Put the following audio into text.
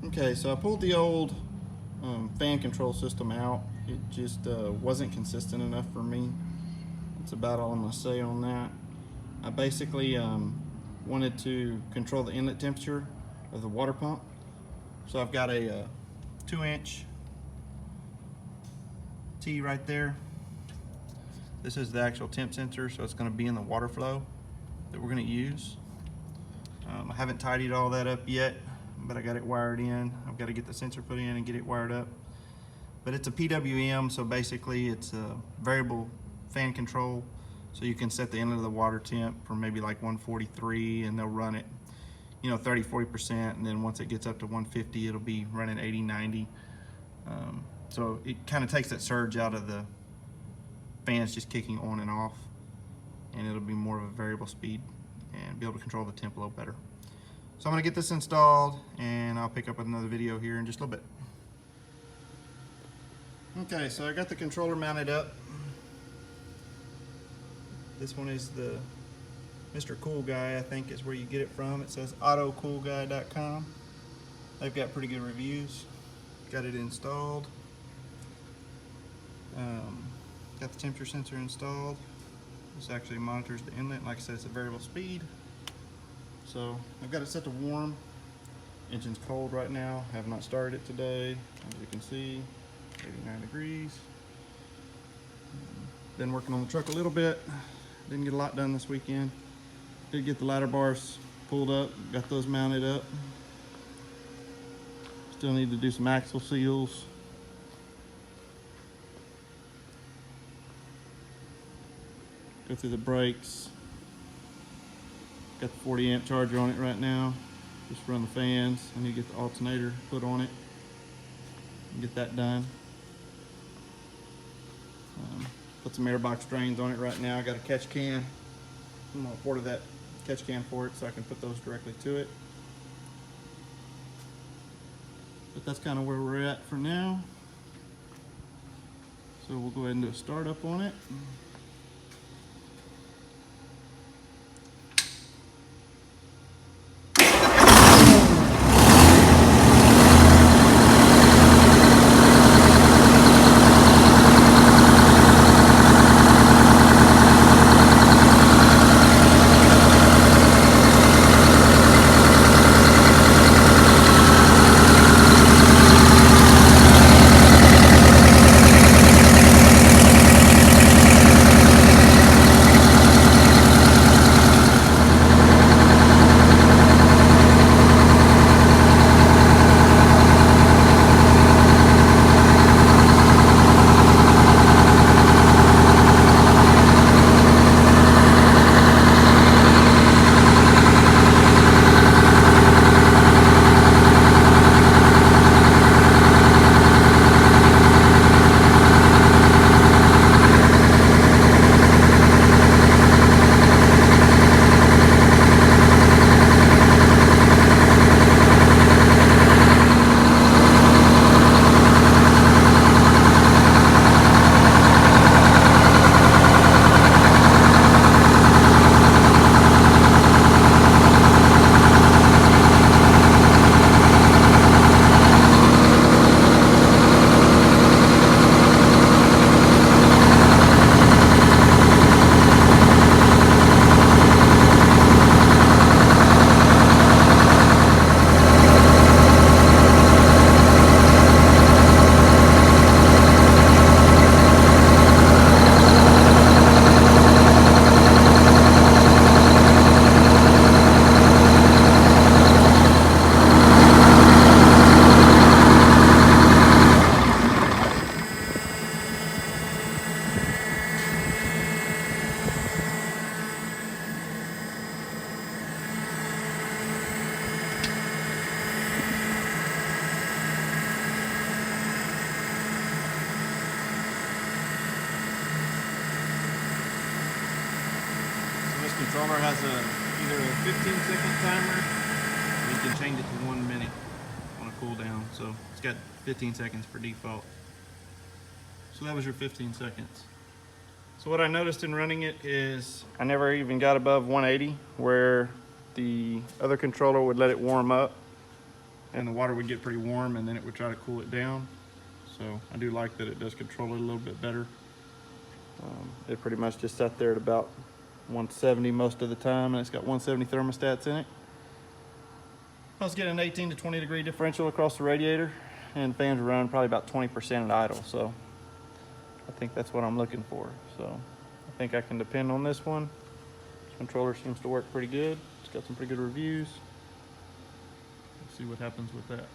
Okay, so I pulled the old fan control system out. It just wasn't consistent enough for me. That's about all I'm going to say on that. I basically wanted to control the inlet temperature of the water pump. So I've got a 2-inch T right there. This is the actual temp sensor, so it's going to be in the water flow that we're going to use. I haven't tidied all that up yet, but I got it wired in. I've got to get the sensor put in and get it wired up. But it's a PWM, so basically it's a variable fan control. So you can set the inlet of the water temp for maybe like 143, and they'll run it, 30-40%, and then once it gets up to 150, it'll be running 80-90. So it kind of takes that surge out of the fans just kicking on and off, and it'll be more of a variable speed and be able to control the temp a little better. So I'm going to get this installed, and I'll pick up another video here in just a little bit. Okay, so I got the controller mounted up. This one is the Mr. Cool Guy, I think is where you get it from. It says autocoolguy.com. They've got pretty good reviews. Got it installed. Got the temperature sensor installed. This actually monitors the inlet. Like I said, it's a variable speed. So I've got it set to warm. Engine's cold right now. Have not started it today. As you can see, 89 degrees. Been working on the truck a little bit. Didn't get a lot done this weekend. Did get the ladder bars pulled up. Got those mounted up. Still need to do some axle seals. Go through the brakes. Got the 40 amp charger on it right now. Just run the fans. I need to get the alternator put on it and get that done. Put some airbox drains on it right now. I got a catch can. I'm gonna order that catch can for it so I can put those directly to it. But that's kind of where we're at for now. So we'll go ahead and do a startup on it. Controller has either a 15-second timer, or you can change it to 1 minute on a cool down. So it's got 15 seconds for default. So that was your 15 seconds. So what I noticed in running it is I never even got above 180, where the other controller would let it warm up. and the water would get pretty warm, and then it would try to cool it down. So I do like that it does control it a little bit better. It pretty much just sat there at about 170 most of the time, and it's got 170 thermostats in it. I was getting an 18 to 20 degree differential across the radiator, and fans are running probably about 20% at idle. So I think that's what I'm looking for. So I think I can depend on this one. This controller seems to work pretty good. It's got some pretty good reviews. Let's see what happens with that.